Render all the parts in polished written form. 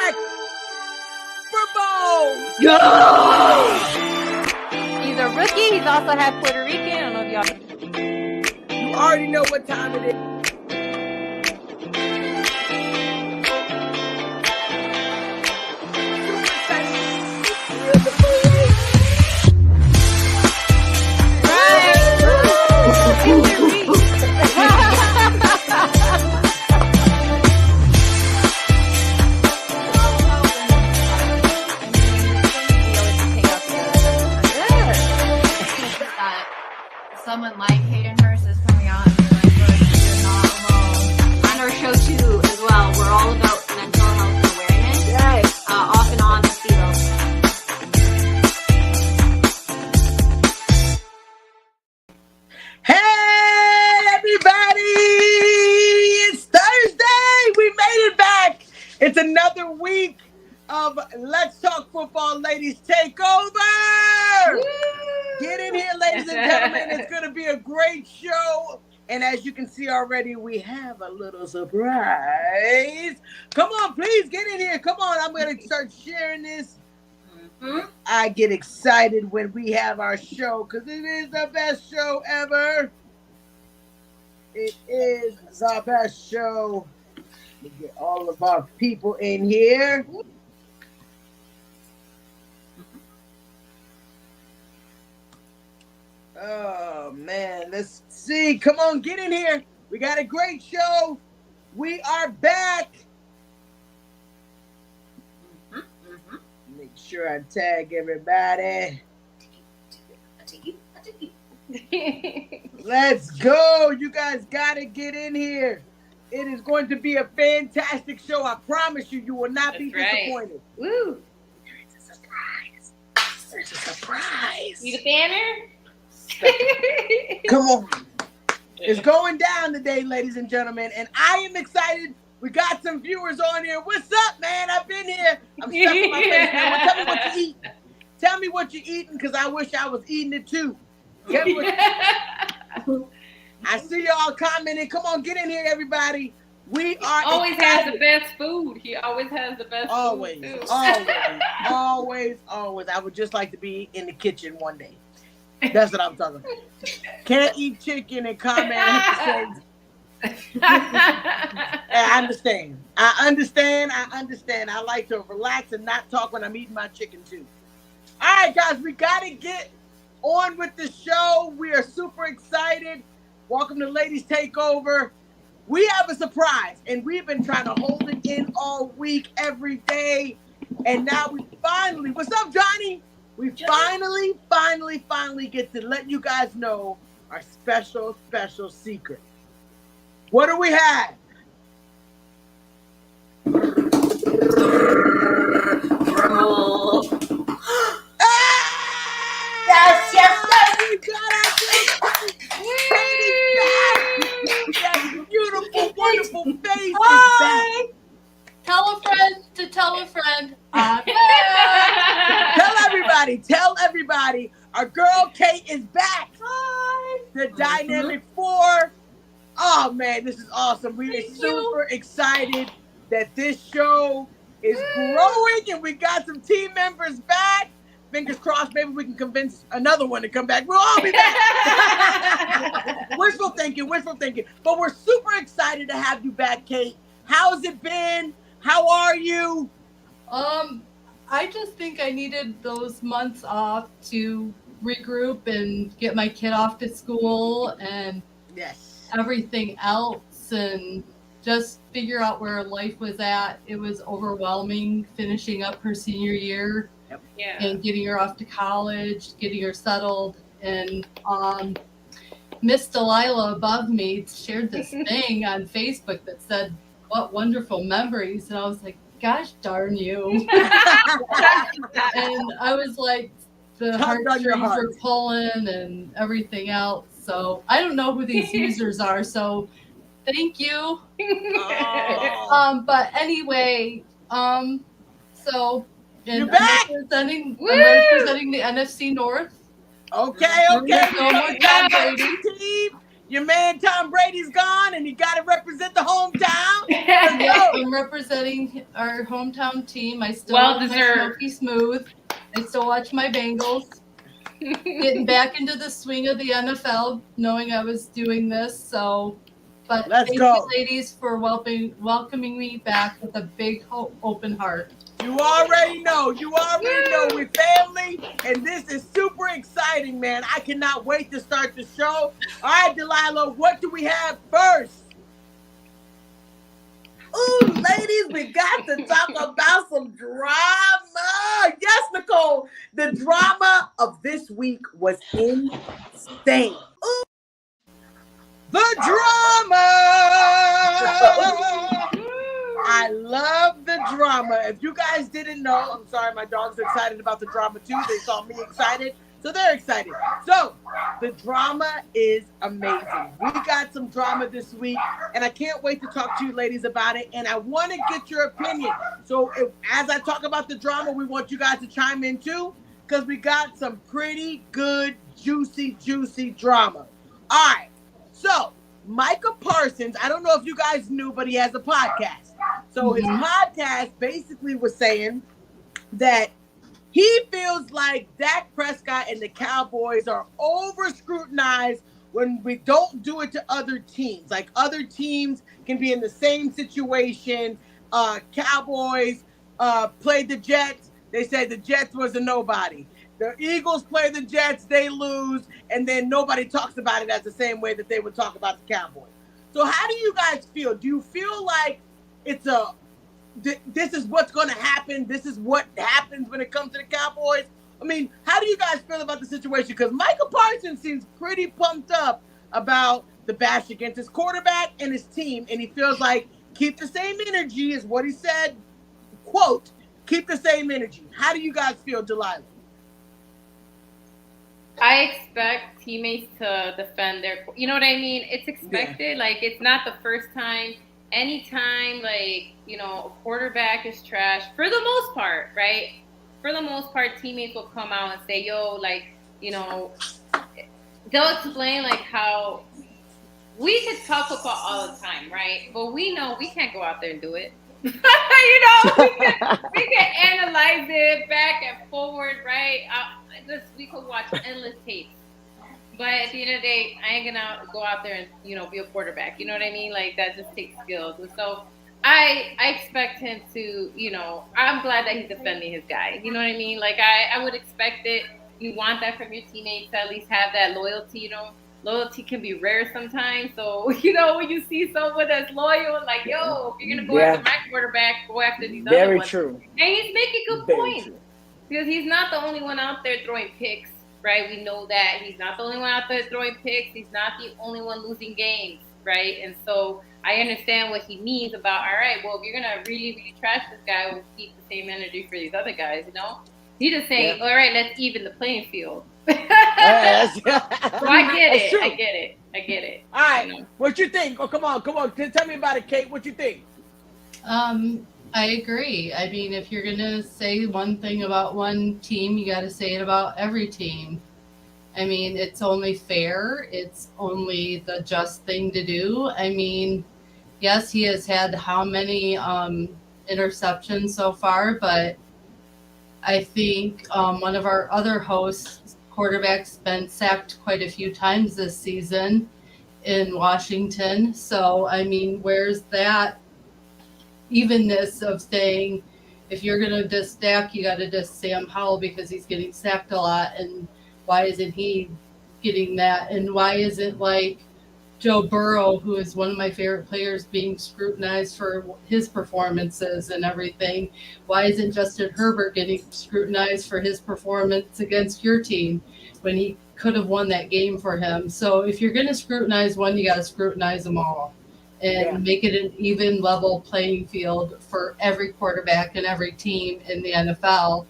back for Bo. He's a rookie. He's also half Puerto Rican. I don't know if y'all. You already know what time it is. Someone like Hayden Hurst is coming out and being like, look, you're not alone. On our show too, as well, we're all about mental health awareness. Yes. Off and on the field. Hey, everybody! It's Thursday. We made it back. It's another week of Let's Talk Football Ladies Takeover. Woo! Get in here, ladies and gentlemen. It's going to be a great show. And as you can see already, we have a little surprise. Come on, please get in here. Come on, I'm going to start sharing this. I get excited when we have our show because it is the best show ever. It is the best show. We get all of our people in here. Oh, man. Let's see. Come on, get in here. We got a great show. We are back. Make sure I tag everybody. Let's go. You guys got to get in here. It is going to be a fantastic show. I promise you, you will not be disappointed. Woo! There's a surprise. There's a surprise. Need a banner? Come on. It's going down today, ladies and gentlemen, and I am excited. We got some viewers on here. What's up, man? I've been here. I'm stuffing my face now. Well, tell me what you eat. Tell me what you're eating, because I wish I was eating it too. Tell me what I see y'all commenting. Come on, get in here, everybody. We are always excited. has the best food. He always has the best Always, food too. always. I would just like to be in the kitchen one day. That's what I'm talking about. Can't eat chicken and comment at the same time. I understand. I like to relax and not talk when I'm eating my chicken too. All right, guys, we got to get on with the show. We are super excited. Welcome to Ladies Takeover. We have a surprise, and we've been trying to hold it in all week, every day. And now we finally, what's up, Johnny? We finally get to let you guys know our special secret. What do we have? Yes. We got our beautiful, wonderful face. Hi. Tell a friend to tell a friend. I'm back. Tell everybody, our girl Kate is back. Hi. The Dynamic Four. Oh man, this is awesome. We are super excited that this show is growing and we got some team members back. Fingers crossed, maybe we can convince another one to come back. We'll all be back. Wishful thinking. But we're super excited to have you back, Kate. How's it been? How are you? I just think I needed those months off to regroup and get my kid off to school and everything else and just figure out where life was at. It was overwhelming finishing up her senior year and getting her off to college, getting her settled. And Miss Delilah above me shared this thing on Facebook that said, "What wonderful memories." And I was like, gosh darn you. And I was like, the heartstrings were pulling and everything else. So I don't know who these users are, so thank you. But anyway, so you're back. I'm representing the NFC North. Okay. No more Tom Brady. Your man Tom Brady's gone, and you got to represent the hometown. Yeah, I'm representing our hometown team. I still Well watch my deserved. Smoky Smooth. I still watch my Bengals. Getting back into the swing of the NFL, knowing I was doing this. So, but Let's thank go. you, ladies, for welcoming me back with a big open heart. You already know. We're family, and this is super exciting, man. I cannot wait to start the show. All right, Delilah, what do we have first? Ooh, ladies, we got to talk about some drama. Yes, Nicole, the drama of this week was insane. Ooh. The drama. I love the drama. If you guys didn't know, I'm sorry, my dog's excited about the drama too. They saw me excited, so they're excited. So the drama is amazing. We got some drama this week, and I can't wait to talk to you ladies about it. And I want to get your opinion. So as I talk about the drama, we want you guys to chime in too, because we got some pretty good, juicy drama. All right. So Micah Parsons, I don't know if you guys knew, but he has a podcast. So his podcast basically was saying that he feels like Dak Prescott and the Cowboys are over-scrutinized when we don't do it to other teams. Like other teams can be in the same situation. Cowboys played the Jets. They said the Jets was a nobody. The Eagles play the Jets, they lose, and then nobody talks about it as the same way that they would talk about the Cowboys. So how do you guys feel? Do you feel like this is what's going to happen? This is what happens when it comes to the Cowboys? I mean, how do you guys feel about the situation? Because Micah Parsons seems pretty pumped up about the bash against his quarterback and his team, and he feels like keep the same energy is what he said, quote, keep the same energy. How do you guys feel, Delilah? I expect teammates to defend their, you know what I mean? It's expected. Yeah. Like, it's not the first time. Anytime, like, you know, a quarterback is trash, for the most part, right? For the most part, teammates will come out and say, yo, like, you know, they'll explain, like, how we could talk football all the time, right? But we know we can't go out there and do it. You know, we can analyze it back and forward, right? We could watch endless tapes. But at the end of the day, I ain't gonna go out there and, you know, be a quarterback. You know what I mean? Like, that just takes skills. And so I expect him to, you know, I'm glad that he's defending his guy. You know what I mean? Like, I would expect it. You want that from your teammates to at least have that loyalty, you know. Loyalty can be rare sometimes. So, you know, when you see someone that's loyal, like, yo, if you're going to go after my quarterback, go after these other ones. Very true. And he's making good points. Because he's not the only one out there throwing picks, right? We know that. He's not the only one out there throwing picks. He's not the only one losing games, right? And so I understand what he means about, all right, well, if you're going to really, really trash this guy, we'll keep the same energy for these other guys, you know? He's just saying, all right, let's even the playing field. So I get it. I get it. All right. You know? What you think? Oh, come on. Tell me about it, Kate. What you think? I agree. I mean, if you're going to say one thing about one team, you got to say it about every team. I mean, it's only fair. It's only the just thing to do. I mean, yes, he has had how many interceptions so far, but I think one of our other hosts, quarterback's been sacked quite a few times this season in Washington. So, I mean, where's that evenness of saying if you're going to diss Dak, you got to diss Sam Howell because he's getting sacked a lot, and why isn't he getting that? And why isn't, like, Joe Burrow, who is one of my favorite players, being scrutinized for his performances and everything? Why isn't Justin Herbert getting scrutinized for his performance against your team when he could have won that game for him? So if you're going to scrutinize one, you got to scrutinize them all and make it an even level playing field for every quarterback and every team in the NFL.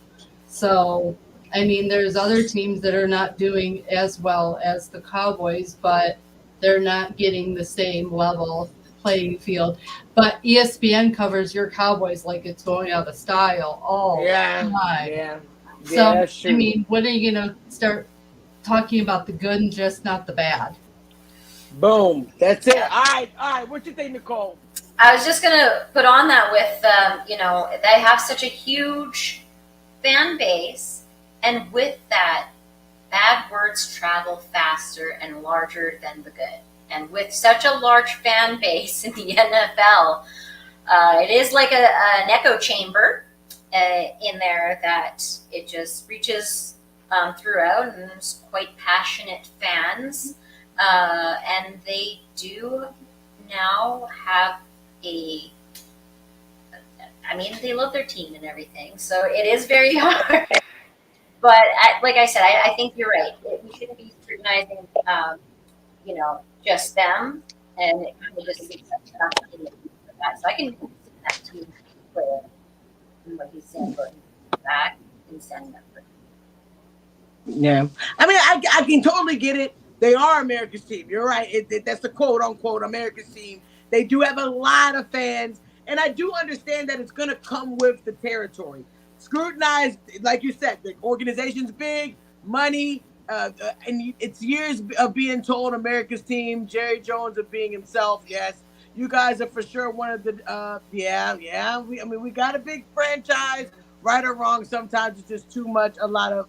So, I mean, there's other teams that are not doing as well as the Cowboys, but they're not getting the same level playing field. But ESPN covers your Cowboys like it's going out of style all the time. So, I mean, when are you going to start talking about the good and just not the bad? Boom. That's it. All right. What you think, Nicole? I was just gonna put on that with, they have such a huge fan base, and with that, bad words travel faster and larger than the good. And with such a large fan base in the NFL, it is like an echo chamber in there that it just reaches throughout, and there's quite passionate fans. And they do now have they love their team and everything. So it is very hard. But like I said, I think you're right. We shouldn't be scrutinizing, just them, and it kind of just makes sense not to get for that. So I can see that team player and what he's saying about back and standing up for him. Yeah, I mean, I can totally get it. They are America's team. You're right. That's the quote unquote America's team. They do have a lot of fans, and I do understand that it's going to come with the territory. Scrutinized, like you said, the organization's big, money, and it's years of being told America's team, Jerry Jones of being himself. Yes, you guys are for sure one of the, we got a big franchise, right or wrong. Sometimes it's just too much, a lot of,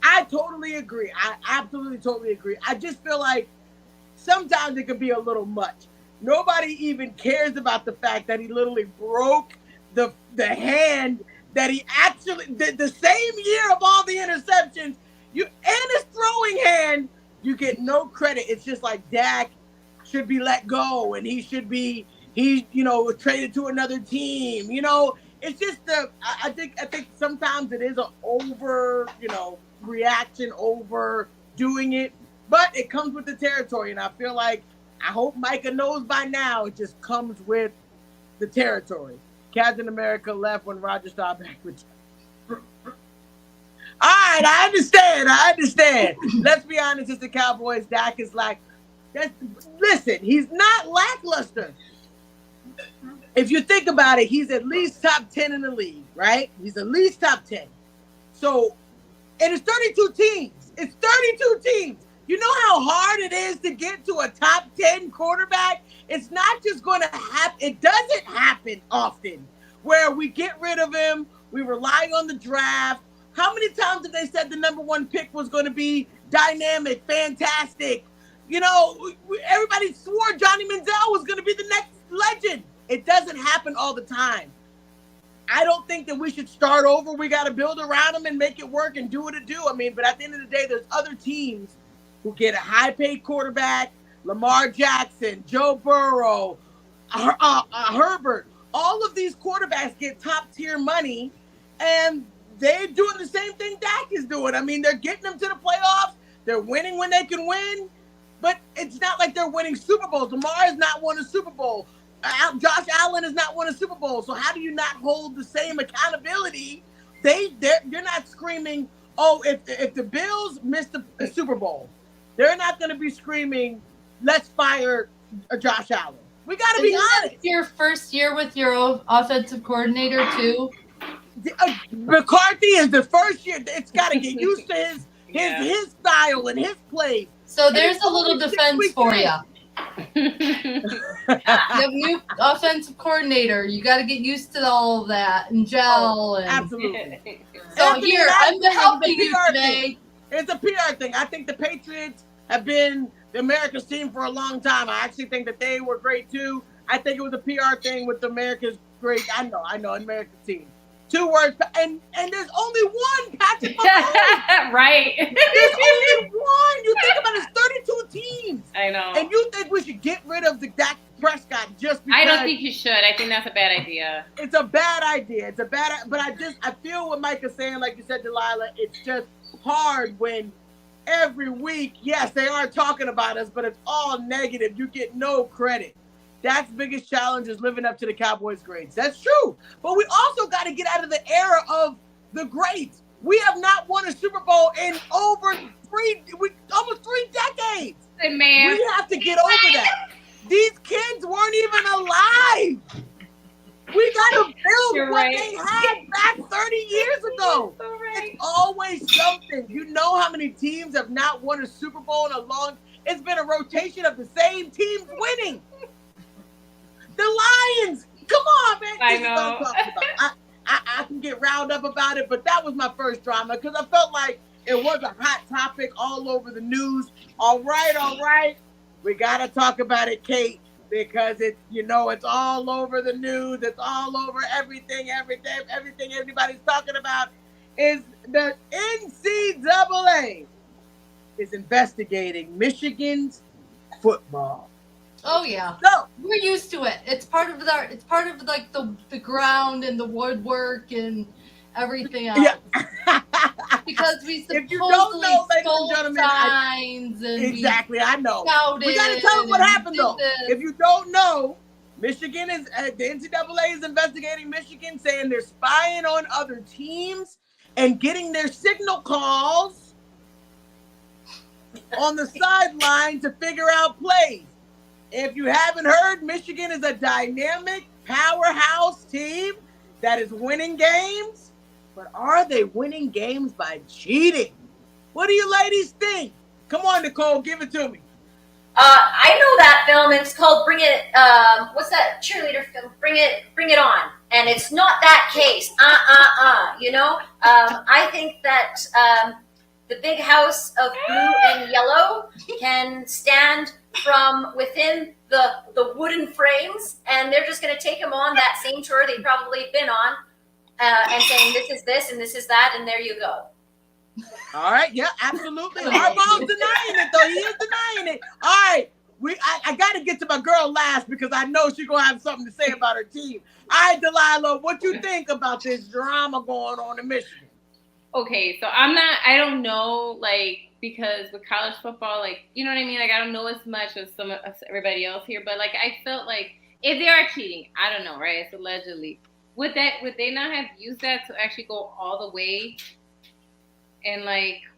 I totally agree. I absolutely totally agree. I just feel like sometimes it could be a little much. Nobody even cares about the fact that he literally broke the hand that he actually did the same year of all the interceptions. And his throwing hand, you get no credit. It's just like Dak should be let go, and he should be traded to another team. It's just I think sometimes it is an over reaction, overdoing it, but it comes with the territory, and I feel like I hope Micah knows by now it just comes with the territory. Captain America left when Roger Staubach returned. All right, I understand. Let's be honest, it's the Cowboys. Dak is listen, he's not lackluster. If you think about it, he's at least top 10 in the league, right? He's at least top 10. So, and it's 32 teams. It's 32 teams. You know how hard it is to get to a top 10 quarterback? It's not just going to happen. It doesn't happen often where we get rid of him. We rely on the draft. How many times have they said the number one pick was going to be dynamic, fantastic? Everybody swore Johnny Manziel was going to be the next legend. It doesn't happen all the time. I don't think that we should start over. We got to build around him and make it work and do what it do. But at the end of the day, there's other teams who get a high-paid quarterback, Lamar Jackson, Joe Burrow, Herbert. All of these quarterbacks get top-tier money, and they're doing the same thing Dak is doing. They're getting them to the playoffs. They're winning when they can win, but it's not like they're winning Super Bowls. Lamar has not won a Super Bowl. Josh Allen has not won a Super Bowl. So how do you not hold the same accountability? You're not screaming, oh, if the Bills missed the Super Bowl, they're not going to be screaming, let's fire Josh Allen. We got to be honest. Your first year with your offensive coordinator too? McCarthy is the first year. It's got to get used to his style and his play. So there's a little defense for you. You have new offensive coordinator. You got to get used to all of that and gel. Absolutely. So here, I'm helping you today. It's a PR thing. I think the Patriots have been the America's team for a long time. I actually think that they were great too. I think it was a PR thing with America's great. I know, America's team. 2 words, and there's only one Patrick Mahomes. Right. There's only one. You think about it, it's 32 teams. I know. And you think we should get rid of the Dak Prescott just because? I don't think you should. I think that's a bad idea. It's a bad idea. But I feel what Mike is saying, like you said, Delilah, it's just hard when every week, yes, they are talking about us, but it's all negative. You get no credit. Dak's biggest challenge is living up to the Cowboys' greats. That's true. But we also got to get out of the era of the greats. We have not won a Super Bowl in almost 3 decades. Man. We have to get over that. These kids weren't even alive. We got to build what they had back 30 years ago. So right. It's always something. You know how many teams have not won a Super Bowl in a long time? It's been a rotation of the same teams winning. The Lions. Come on, man. I This is what I'm know. talking about. I can get riled up about it, but that was my first drama because I felt like it was a hot topic all over the news. All right. We got to talk about it, Kate, because it's, it's all over the news. It's all over everything everybody's talking about is the NCAA is investigating Michigan's football. Oh yeah. So we're used to it. It's part of like the ground and the woodwork and everything else. Yeah. Because we supposedly if you don't know, ladies stole and gentlemen, signs and exactly, I know. Scouted We got to tell them what happened though. this. If you don't know, Michigan is the NCAA is investigating Michigan, saying they're spying on other teams and getting their signal calls on the sideline to figure out plays. If you haven't heard, Michigan is a dynamic powerhouse team that is winning games. But are they winning games by cheating? What do you ladies think? Come on, Nicole, give it to me. I know that film. It's called Bring It. What's that cheerleader film? Bring It On. And it's not that case. I think that the big house of blue and yellow can stand from within the wooden frames, and they're just going to take them on that same tour they've probably been on, and saying this is this and this is that, and there you go. All right, yeah, absolutely. Harbaugh's denying it, though. He is denying it. All right, I got to get to my girl last because I know she's going to have something to say about her team. All right, Delilah, what you think about this drama going on in Michigan? Okay, so I don't know, because with college football, you know what I mean? I don't know as much as everybody else here, but I felt like if they are cheating, I don't know, right? It's allegedly. Would they not have used that to actually go all the way and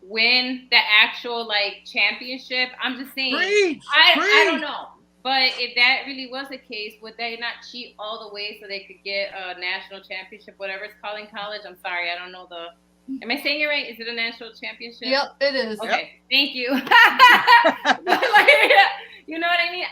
win the actual championship? I'm just saying. I don't know. But if that really was the case, would they not cheat all the way so they could get a national championship, whatever it's called in college? I'm sorry, I don't know am I saying it right? Is it a national championship? Yep, it is. Okay, yep. Thank you. You know what I mean?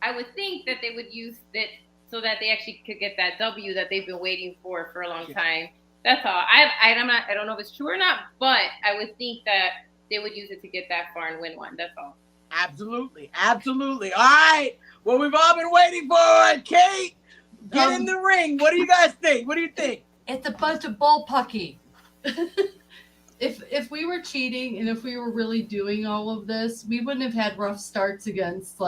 I would think that they would use it so that they actually could get that W that they've been waiting for a long time. That's all. I don't know if it's true or not, but I would think that they would use it to get that far and win one. That's all. Absolutely. All right. Well, we've all been waiting for Kate. Get in the ring. What do you guys think? What do you think? It's a bunch of bullpucky. If we were cheating and if we were really doing all of this, we wouldn't have had rough starts against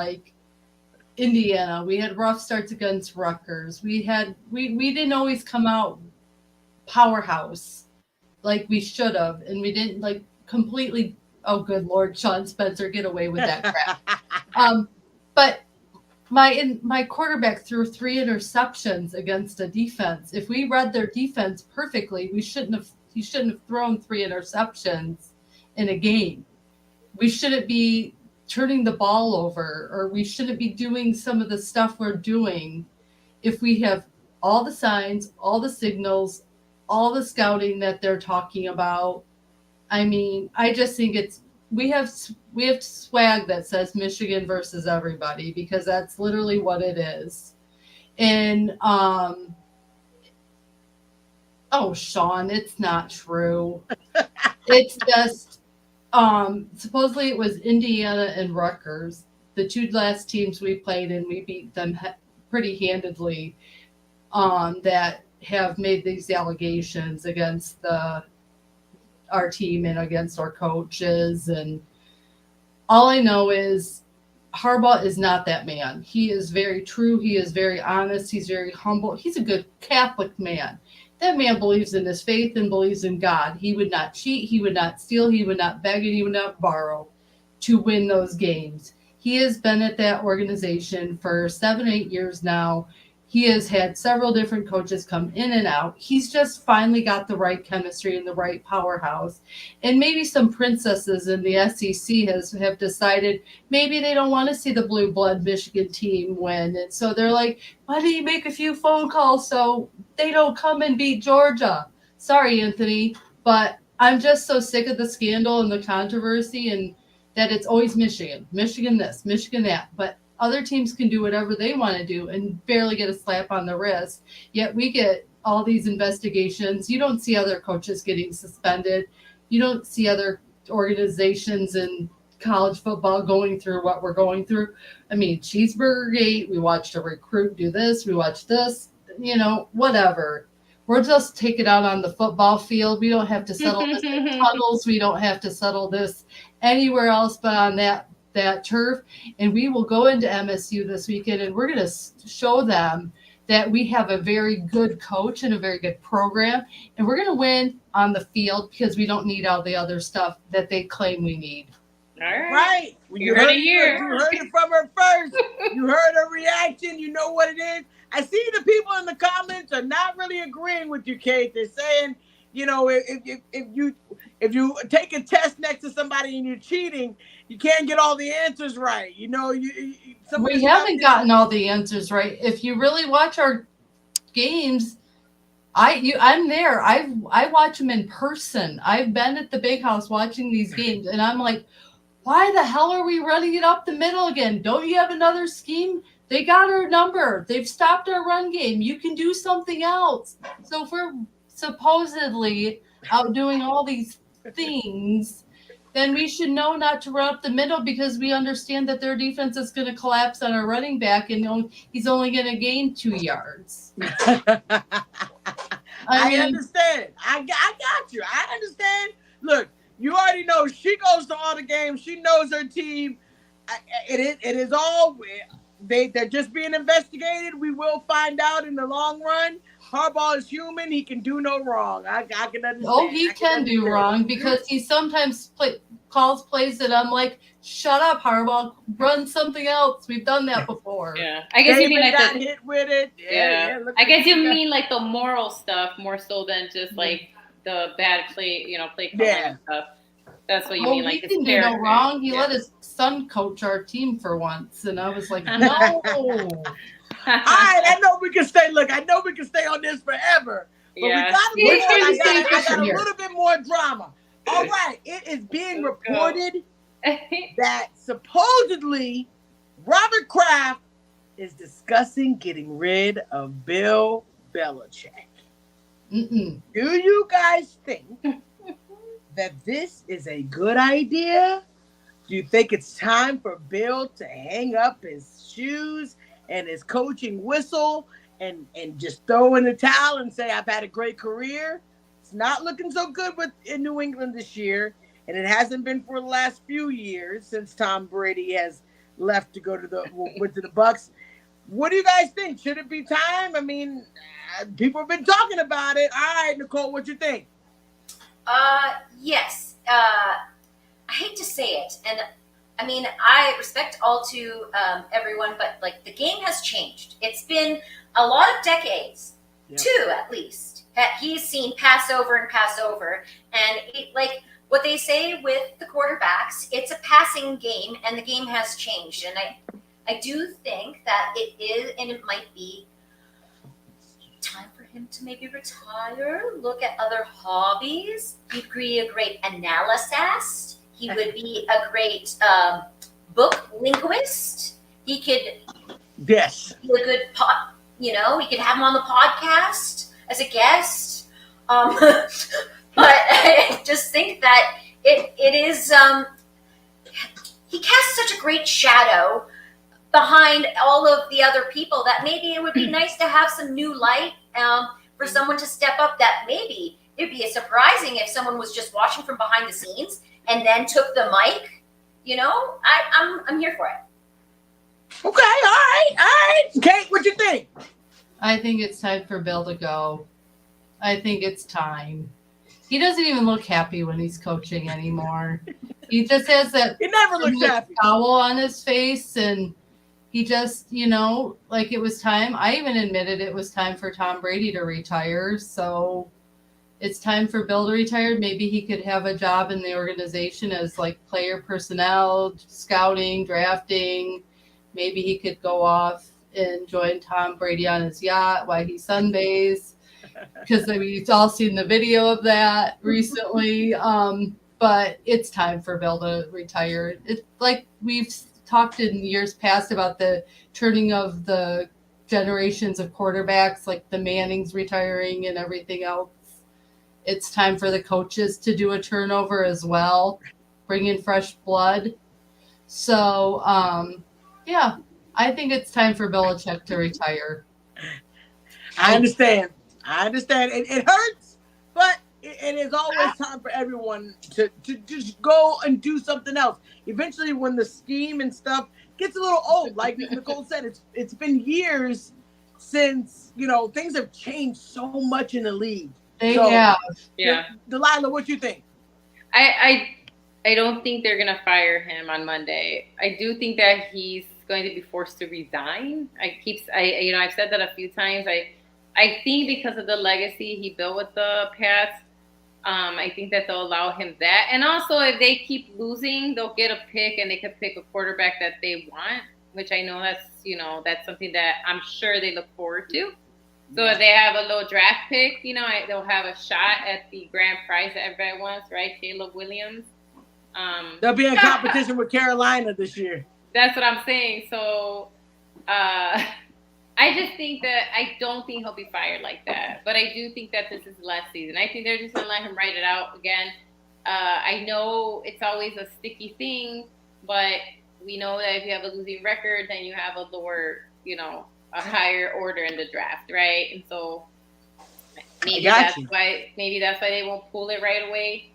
Indiana. We had rough starts against Rutgers. We didn't always come out powerhouse like we should have, and we didn't completely. Oh, good Lord, Sean Spencer, get away with that crap. But my quarterback threw 3 interceptions against a defense. If we read their defense perfectly, he shouldn't have thrown 3 interceptions in a game. We shouldn't be turning the ball over, or we shouldn't be doing some of the stuff we're doing if we have all the signs, all the signals, all the scouting that they're talking about. I mean, I just think we have swag that says Michigan versus everybody, because that's literally what it is. And oh, Sean, it's not true. It's just supposedly it was Indiana and Rutgers, the 2 last teams we played, and we beat them pretty handedly. That have made these allegations against our team and against our coaches. And all I know is Harbaugh is not that man. He is very true. He is very honest. He's very humble. He's a good Catholic man. That man believes in his faith and believes in God. He would not cheat. He would not steal. He would not beg, and he would not borrow to win those games. He has been at that organization for 7-8 years now. He has had several different coaches come in and out. He's just finally got the right chemistry and the right powerhouse. And maybe some princesses in the SEC have decided maybe they don't want to see the blue blood Michigan team win. And so they're like, why don't you make a few phone calls so they don't come and beat Georgia? Sorry, Anthony, but I'm just so sick of the scandal and the controversy. And that it's always Michigan this, Michigan that, but other teams can do whatever they want to do and barely get a slap on the wrist. Yet we get all these investigations. You don't see other coaches getting suspended. You don't see other organizations in college football going through what we're going through. I mean, Cheeseburger Gate, we watched a recruit do this, we watched this, whatever. We'll just take it out on the football field. We don't have to settle this in tunnels. We don't have to settle this anywhere else but on that turf. And we will go into MSU this weekend, and we're going to show them that we have a very good coach and a very good program, and we're going to win on the field because we don't need all the other stuff that they claim we need. All right. Right. You heard it from her first. You heard her reaction. You know what it is. I see the people in the comments are not really agreeing with you, Kate. They're saying, if you take a test next to somebody and you're cheating, you can't get all the answers right. We haven't gotten all the answers right. If you really watch our games, I'm there. I watch them in person. I've been at the big house watching these games, and I'm like, why the hell are we running it up the middle again? Don't you have another scheme? They got our number. They've stopped our run game. You can do something else. So if we're supposedly out doing all these things, then we should know not to run up the middle because we understand that their defense is going to collapse on our running back and he's only going to gain 2 yards. I understand. I got you. I understand. Look, you already know she goes to all the games. She knows her team. It is all they're just being investigated. We will find out in the long run. Harbaugh is human. He can do no wrong. I can understand. Oh, he can do wrong because he sometimes calls plays that I'm like, shut up, Harbaugh. Run something else. We've done that before. Yeah, I guess you mean like hit with it. Yeah. I guess you mean like the moral stuff more so than just like the bad play calling and stuff. That's what you mean. Like, he didn't do no wrong. He let his son coach our team for once, and I was like, no. All right, I know we can stay. Look, I know we can stay on this forever, but we got a little bit more drama. All right, it is being reported that supposedly Robert Kraft is discussing getting rid of Bill Belichick. Do you guys think that this is a good idea? Do you think it's time for Bill to hang up his shoes and his coaching whistle and just throw in the towel and say, I've had a great career? It's not looking so good in New England this year, and it hasn't been for the last few years since Tom Brady has left to go to the Bucs. What do you guys think? Should it be time? I mean, people have been talking about it. All right, Nicole, what you think? Yes. I hate to say it, and I mean, I respect all to everyone, but like the game has changed. It's been a lot of decades, 2 at least, that he's seen pass over, and like what they say with the quarterbacks, it's a passing game, and the game has changed. And I do think that it is, and it might be time for him to maybe retire, look at other hobbies. He'd be a great analyst. He would be a great book linguist. He could be a good we could have him on the podcast as a guest. But I just think that it is he casts such a great shadow behind all of the other people that maybe it would be nice to have some new light for someone to step up. That maybe it'd be surprising if someone was just watching from behind the scenes and then took the mic. I'm here for it. Okay, all right. Kate, what you think? I think it's time for Bill to go. I think it's time. He doesn't even look happy when he's coaching anymore. He just has that he never looks happy scowl on his face, and he just, like it was time. I even admitted it was time for Tom Brady to retire. So it's time for Bill to retire. Maybe he could have a job in the organization as like player personnel, scouting, drafting. Maybe he could go off and join Tom Brady on his yacht while he sunbathes. Because we've all seen the video of that recently. but it's time for Bill to retire. It's like we've talked in years past about the turning of the generations of quarterbacks, like the Mannings retiring and everything else. It's time for the coaches to do a turnover as well, bring in fresh blood. So, yeah, I think it's time for Belichick to retire. I understand. It hurts, but it is always time for everyone to just go and do something else. Eventually, when the scheme and stuff gets a little old, like Nicole said, it's been years since, things have changed so much in the league. They have. Yeah. Delilah, what you think? I don't think they're gonna fire him on Monday. I do think that he's going to be forced to resign. I've said that a few times. I think because of the legacy he built with the Pats, I think that they'll allow him that. And also, if they keep losing, they'll get a pick and they can pick a quarterback that they want, which I know that's something that I'm sure they look forward to. So if they have a little draft pick, they'll have a shot at the grand prize that everybody wants, right? Caleb Williams. They'll be in competition with Carolina this year. That's what I'm saying. So I just think that I don't think he'll be fired like that. But I do think that this is last season. I think they're just going to let him write it out again. I know it's always a sticky thing, but we know that if you have a losing record, then you have a lower, a higher order in the draft, right? And so maybe that's why they won't pull it right away.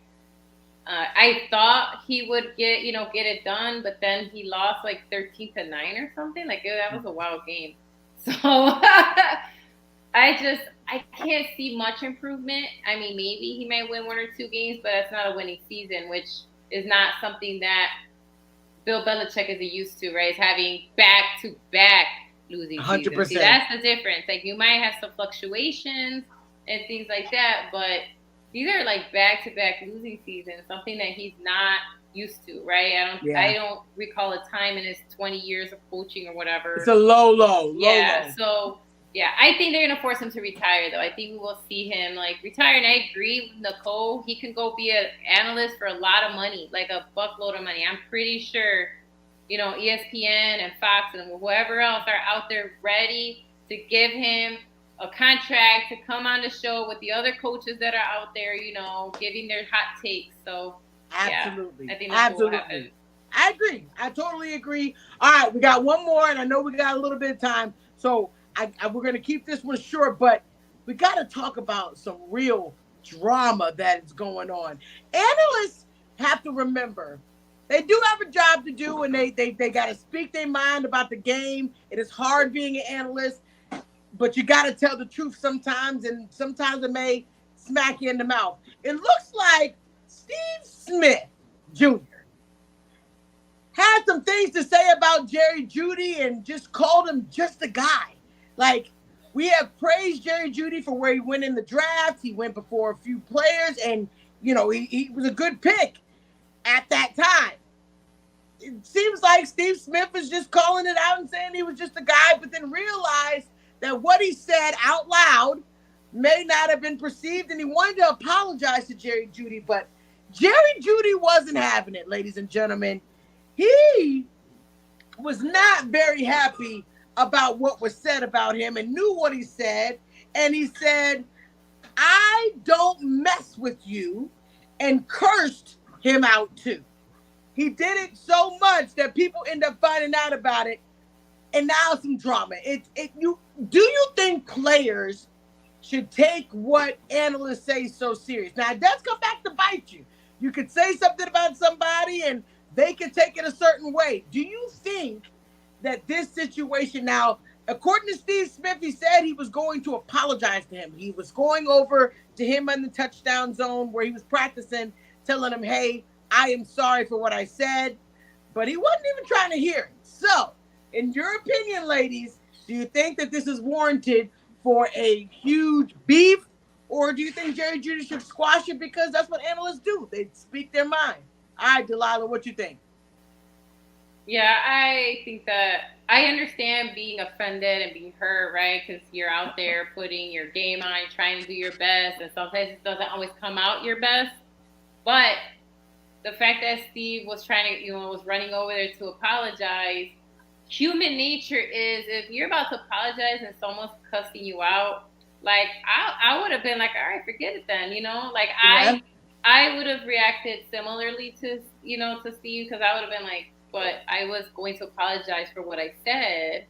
I thought he would get it done, but then he lost like 13-9 or something. Like that was a wild game. So I can't see much improvement. I mean, maybe he might win 1 or 2 games, but that's not a winning season, which is not something that Bill Belichick is used to, right? Is having back-to-back losing 100%. Seasons. See, that's the difference. Like you might have some fluctuations and things like that, but these are like back-to-back losing seasons, something that he's not used to, right? I don't recall a time in his 20 years of coaching or whatever. It's a low. So I think they're gonna force him to retire, though. I think we will see him retire. And I agree with Nicole. He can go be an analyst for a lot of money, like a buckload of money. I'm pretty sure, ESPN and Fox and whoever else are out there ready to give him a contract to come on the show with the other coaches that are out there, giving their hot takes. So absolutely, I think that's what will happen. I agree. I totally agree. All right, we got one more, and I know we got a little bit of time, so we're going to keep this one short, but we got to talk about some real drama that is going on. Analysts have to remember they do have a job to do, and they got to speak their mind about the game. It is hard being an analyst, but you got to tell the truth sometimes, and sometimes it may smack you in the mouth. It looks like Steve Smith Jr. had some things to say about Jerry Jeudy and just called him just a guy. Like, we have praised Jerry Jeudy for where he went in the draft. He went before a few players, and, he was a good pick at that time. It seems like Steve Smith is just calling it out and saying he was just a guy, but then realized that what he said out loud may not have been perceived, and he wanted to apologize to Jerry Jeudy, but Jerry Jeudy wasn't having it, ladies and gentlemen. He was not very happy about what was said about him and knew what he said, and he said, "I don't mess with you," and cursed him out too. He did it so much that people end up finding out about it, and now some drama. Do you think players should take what analysts say so serious? Now, it does come back to bite you. You could say something about somebody, and they can take it a certain way. Do you think that this situation now, according to Steve Smith, he said he was going to apologize to him. He was going over to him in the touchdown zone where he was practicing, telling him, "Hey, I am sorry for what I said," but he wasn't even trying to hear it. So, in your opinion, ladies, do you think that this is warranted for a huge beef, or do you think Jerry Jeudy should squash it because that's what analysts do? They speak their mind. All right, Delilah, what you think? Yeah, I think that I understand being offended and being hurt, right? Because you're out there putting your game on, trying to do your best, and sometimes it doesn't always come out your best. But the fact that Steve was trying to, was running over there to apologize. Human nature is, if you're about to apologize and someone's cussing you out, like I would have been like, all right, forget it then, like I would have reacted similarly to to Steve, because I would have been like, but I was going to apologize for what I said,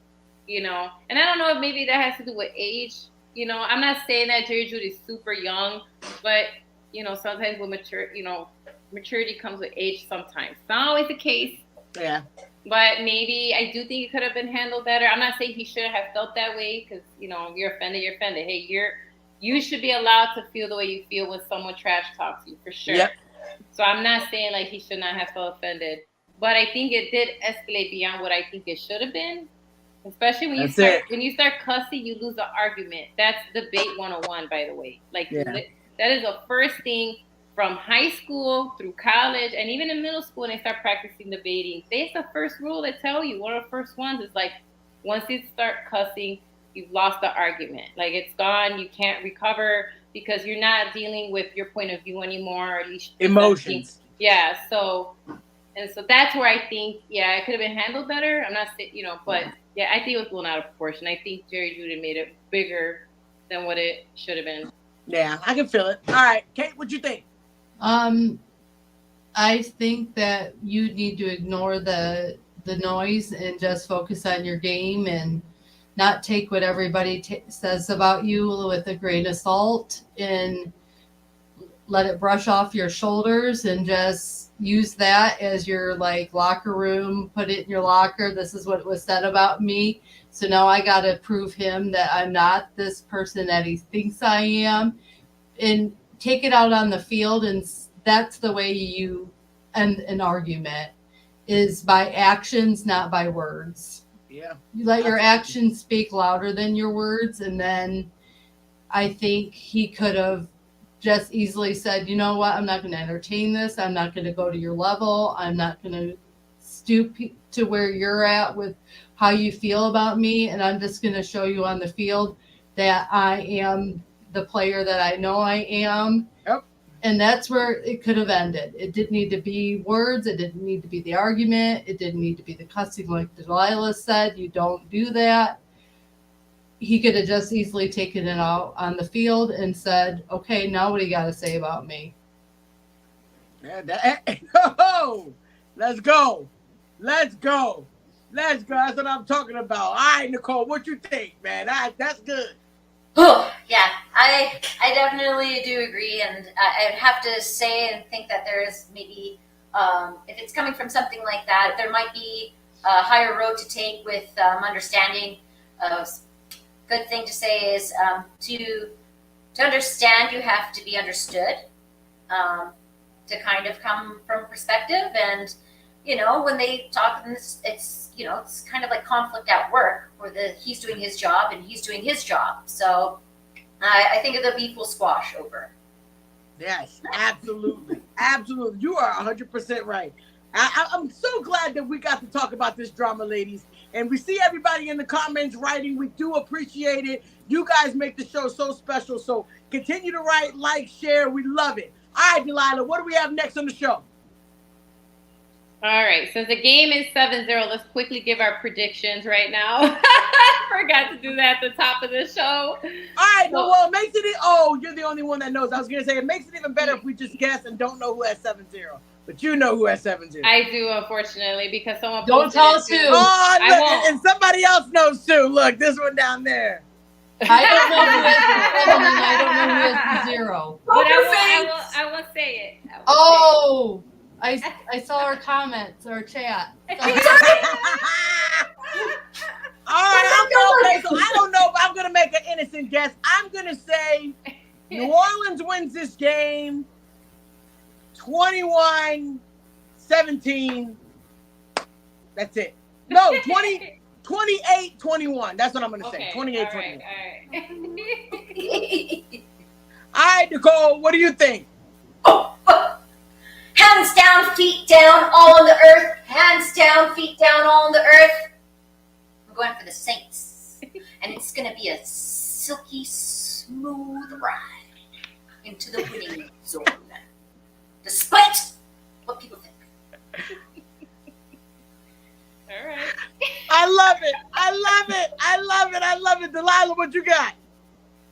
and I don't know if maybe that has to do with age. I'm not saying that Jerry Judy is super young, but sometimes with maturity comes with age. Sometimes it's not always the case. Yeah. But maybe I do think it could have been handled better. I'm not saying he shouldn't have felt that way, because you're offended. You're offended. Hey, you should be allowed to feel the way you feel when someone trash talks you, for sure. Yep. So I'm not saying like he should not have felt offended, but I think it did escalate beyond what I think it should have been. Especially when you start cussing, you lose the argument. That's debate 101, by the way. Like that is the first thing from high school through college, and even in middle school when they start practicing debating. That's the first rule they tell you. One of the first ones is like, once you start cussing, you've lost the argument. Like, it's gone. You can't recover, because you're not dealing with your point of view anymore, or at least emotions. Yeah. So that's where I think, it could have been handled better. I'm not saying, but I think it was blown out of proportion. I think Jerry Judy made it bigger than what it should have been. Yeah, I can feel it. All right, Kate, what you think? I think that you need to ignore the noise and just focus on your game and not take what everybody says about you with a grain of salt, and let it brush off your shoulders, and just use that as your locker room. Put it in your locker. This is what was said about me. So now I got to prove him that I'm not this person that he thinks I am, and take it out on the field. And that's the way you end an argument, is by actions, not by words. Yeah. You let your actions speak louder than your words. And then I think he could have just easily said, you know what, I'm not going to entertain this. I'm not going to go to your level. I'm not going to stoop to where you're at with how you feel about me. And I'm just going to show you on the field that I am the player that I know I am. Yep. And that's where it could have ended. It didn't need to be words. It didn't need to be the argument. It didn't need to be the cussing like Delilah said. You don't do that. He could have just easily taken it out on the field and said, okay, now what do you got to say about me? Let's go. Let's go. Let's go. That's what I'm talking about. All right, Nicole, what you think, man? That's good. Oh, yeah, I definitely do agree, and I'd have to say and think that there is maybe, if it's coming from something like that, there might be a higher road to take with understanding. Good thing to say is to understand, you have to be understood, to kind of come from perspective. And when they talk, it's kind of like conflict at work, where he's doing his job and he's doing his job. So I think the beef will squash over. Yes, absolutely. Absolutely. You are 100% right. I'm so glad that we got to talk about this drama, ladies. And we see everybody in the comments writing. We do appreciate it. You guys make the show so special. So continue to write, like, share. We love it. All right, Delilah, what do we have next on the show? All right, so the game is 7-0. Let's quickly give our predictions right now. Forgot to do that at the top of the show. All right, well, it makes it... Oh, you're the only one that knows. I was going to say, it makes it even better if we just guess and don't know who has 7-0. But you know who has 7-0. I do, unfortunately, because someone don't tell us who. Oh, look, and somebody else knows too. Look, this one down there. I don't know who has 7 and I don't know who has 0. But I will say it. Oh, I saw our comments, our chat. All right, okay, so I don't know, but I'm going to make an innocent guess. I'm going to say New Orleans wins this game 21-17. That's it. No, 28-21. That's what I'm going to say. 28-21. All right, Nicole, what do you think? Hands down, feet down, all on the earth. Hands down, feet down, all on the earth. I'm going for the Saints. And it's going to be a silky, smooth ride into the winning zone. Despite what people love it. I love it. I love it. Delilah, what you got?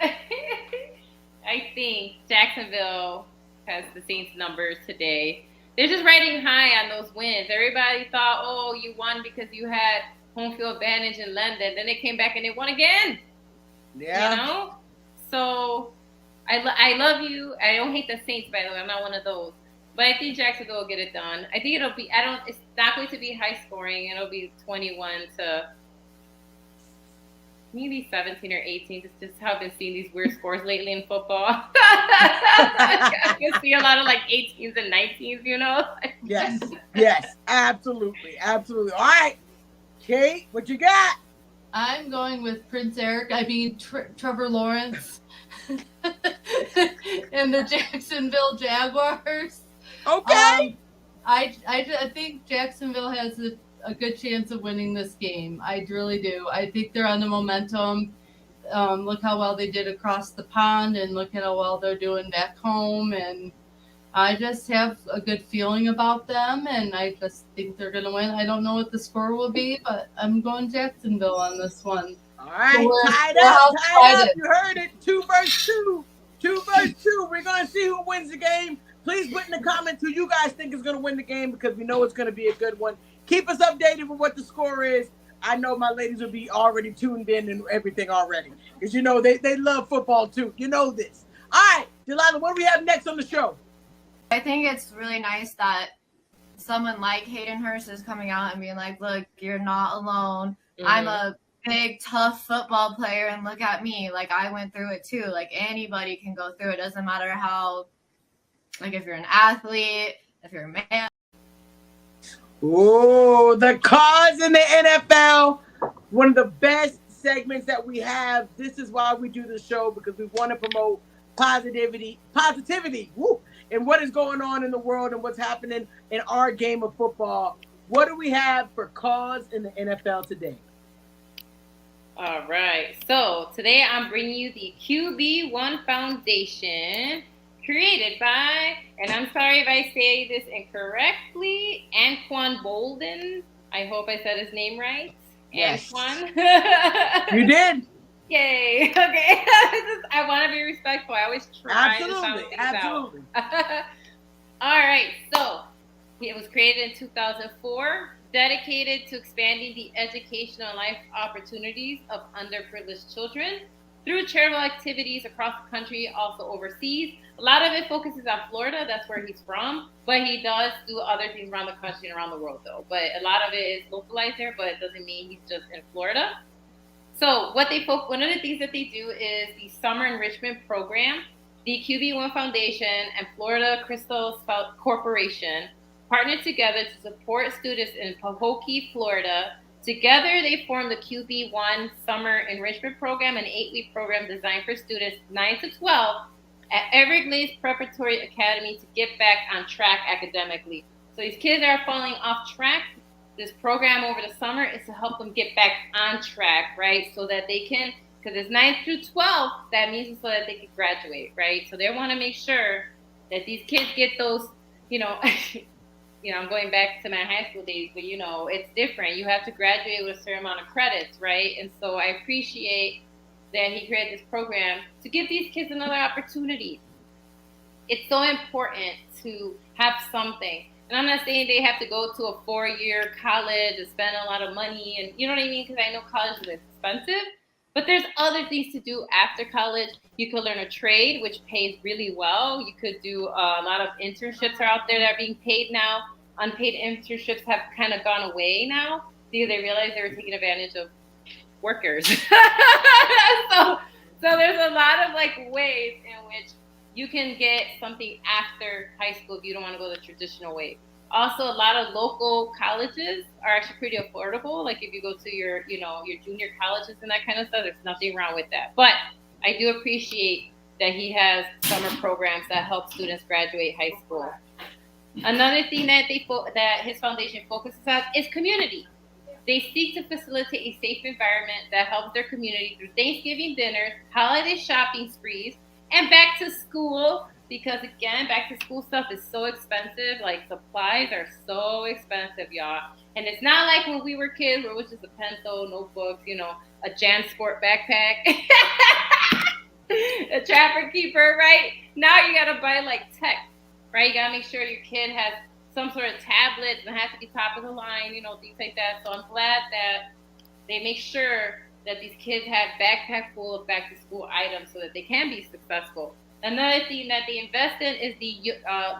I think Jacksonville has the Saints numbers today. They're just riding high on those wins. Everybody thought, oh, you won because you had home field advantage in London. Then they came back and they won again. Yeah. You know? So I love you. I don't hate the Saints, by the way. I'm not one of those. But I think Jacksonville will get it done. I think it's not going to be high scoring. It'll be 21 to maybe 17 or 18. It's just how I've been seeing these weird scores lately in football. I can see a lot of like 18s and 19s, you know? Yes, absolutely. All right, Kate, what you got? I'm going with Trevor Lawrence and the Jacksonville Jaguars. Okay. I think Jacksonville has a good chance of winning this game. I really do. I think they're on the momentum. Look how well they did across the pond, and look at how well they're doing back home. And I just have a good feeling about them, and I just think they're going to win. I don't know what the score will be, but I'm going Jacksonville on this one. All right, tied up. You heard it. 2 versus 2. 2 versus 2. We're going to see who wins the game. Please put in the comments who you guys think is going to win the game, because we know it's going to be a good one. Keep us updated with what the score is. I know my ladies will be already tuned in and everything already, because you know they love football too. You know this. All right, Delilah, what do we have next on the show? I think it's really nice that someone like Hayden Hurst is coming out and being like, look, you're not alone. Mm-hmm. I'm a big, tough football player, and look at me. Like, I went through it too. Like, anybody can go through it. Doesn't matter how, like, if you're an athlete, if you're a man. Oh, the cause in the NFL. One of the best segments that we have. This is why we do the show, because we want to promote positivity, woo, and what is going on in the world and what's happening in our game of football. What do we have for cause in the NFL today? All right. So today I'm bringing you the QB1 Foundation, created by, and I'm sorry if I say this incorrectly, Anquan Bolden. I hope I said his name right. Yes. Anquan. You did. Yay. Okay. I want to be respectful. I always try to sound things out. All right. So it was created in 2004, dedicated to expanding the educational and life opportunities of underprivileged children through charitable activities across the country, also overseas. A lot of it focuses on Florida. That's where he's from. But he does do other things around the country and around the world, though. But a lot of it is localized there, but it doesn't mean he's just in Florida. So one of the things that they do is the Summer Enrichment Program. The QB1 Foundation and Florida Crystal Spout Corporation partnered together to support students in Pahokee, Florida. Together, they formed the QB1 Summer Enrichment Program, an 8-week program designed for students 9 to 12 at Everglades Preparatory Academy to get back on track academically. So these kids are falling off track. This program over the summer is to help them get back on track, right? So that they can, because it's 9 through 12, that means so that they can graduate, right? So they want to make sure that these kids get those, I'm going back to my high school days, but it's different. You have to graduate with a certain amount of credits, right? And so I appreciate that he created this program to give these kids another opportunity. It's so important to have something. And I'm not saying they have to go to a 4-year college and spend a lot of money, and you know what I mean? Because I know college is expensive, but there's other things to do after college. You could learn a trade, which pays really well. You could do a lot of internships are out there that are being paid now. Unpaid internships have kind of gone away now because they realized they were taking advantage of workers. so there's a lot of ways in which you can get something after high school if you don't want to go the traditional way. Also, a lot of local colleges are actually pretty affordable. Like if you go to your junior colleges and that kind of stuff, there's nothing wrong with that. But I do appreciate that he has summer programs that help students graduate high school. Another thing that that his foundation focuses on is community. They seek to facilitate a safe environment that helps their community through Thanksgiving dinners, holiday shopping sprees, And back to school, because again, back to school stuff is so expensive. Like supplies are so expensive, y'all. And it's not like when we were kids where it was just a pencil, notebooks, you know, a JanSport backpack, a Trapper Keeper, right? Now you gotta buy like tech, right? You gotta make sure your kid has some sort of tablets and has to be top of the line, you know, things like that. So I'm glad that they make sure that these kids have backpack full of back to school items so that they can be successful. Another thing that they invest in is the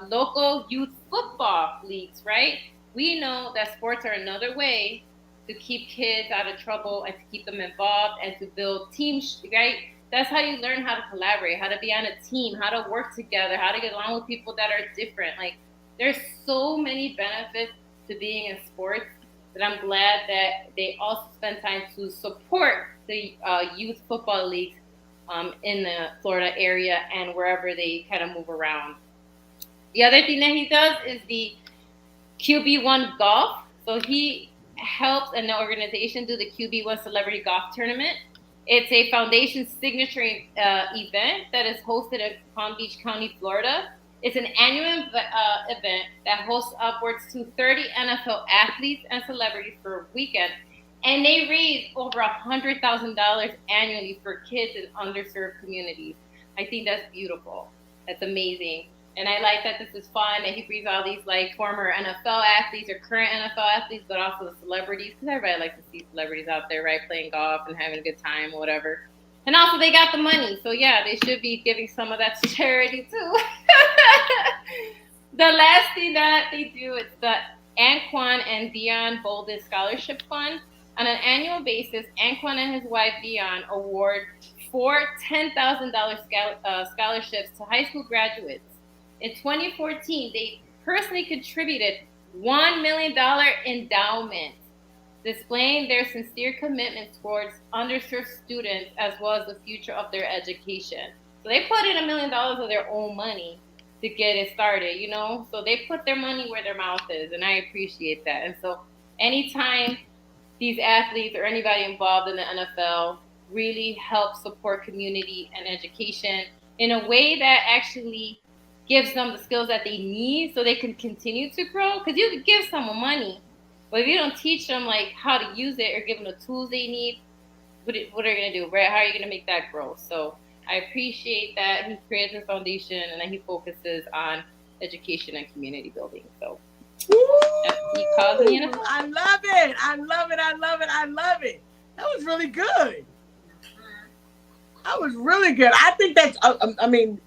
local youth football leagues, right? We know that sports are another way to keep kids out of trouble and to keep them involved and to build teams, right? That's how you learn how to collaborate, how to be on a team, how to work together, how to get along with people that are different. Like, there's so many benefits to being in sports that I'm glad that they also spend time to support the youth football leagues in the Florida area and wherever they kind of move around. The other thing that he does is the QB1 golf. So he helps an organization do the QB1 Celebrity Golf Tournament. It's a foundation signature event that is hosted in Palm Beach County, Florida. It's an annual event that hosts upwards to 30 NFL athletes and celebrities for a weekend. And they raise over $100,000 annually for kids in underserved communities. I think that's beautiful. That's amazing. And I like that this is fun, that he brings all these like former NFL athletes or current NFL athletes, but also the celebrities, because everybody likes to see celebrities out there, right, playing golf and having a good time or whatever. And also they got the money. So yeah, they should be giving some of that to charity too. The last thing that they do is the Anquan and Dion Bolden Scholarship Fund. On an annual basis, Anquan and his wife Dion award 4 $10,000 scholarships to high school graduates. In 2014, they personally contributed $1 million endowment, displaying their sincere commitment towards underserved students as well as the future of their education. So they put in $1 million of their own money to get it started, you know? So they put their money where their mouth is, and I appreciate that. And so anytime these athletes or anybody involved in the NFL really help support community and education in a way that actually gives them the skills that they need so they can continue to grow. Because you could give someone money, but if you don't teach them like how to use it or give them the tools they need, what are you going to do, right? How are you going to make that grow? So I appreciate that he created a foundation and that he focuses on education and community building. So I love it. I love it. I love it. I love it. That was really good. That was really good. I think that's, I mean,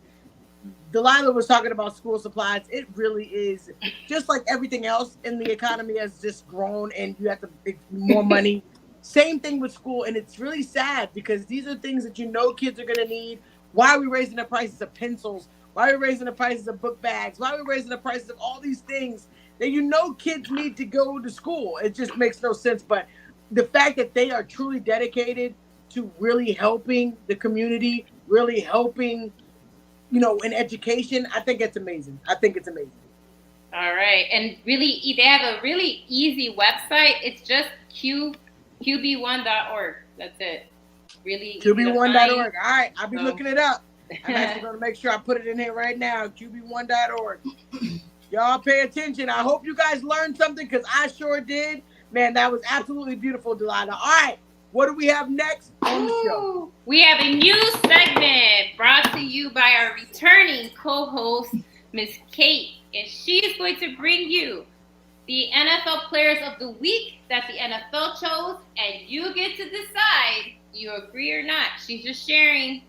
Delilah was talking about school supplies. It really is just like everything else in the economy has just grown and you have to make more money. Same thing with school. And it's really sad because these are things that you know kids are going to need. Why are we raising the prices of pencils? Why are we raising the prices of book bags? Why are we raising the prices of all these things that you know kids need to go to school? It just makes no sense. But the fact that they are truly dedicated to really helping the community, really helping, you know, in education, I think it's amazing. I think it's amazing. All right. And really, they have a really easy website. It's just qb1.org. That's it. Really QB1.org. All right. I'll be looking it up. I'm actually going to make sure I put it in here right now. QB1.org. Y'all pay attention. I hope you guys learned something because I sure did. Man, that was absolutely beautiful, Delilah. All right. What do we have next on the show? We have a new segment brought to you by our returning co-host, Miss Kate. And she is going to bring you the NFL Players of the Week that the NFL chose. And you get to decide you agree or not. She's just sharing.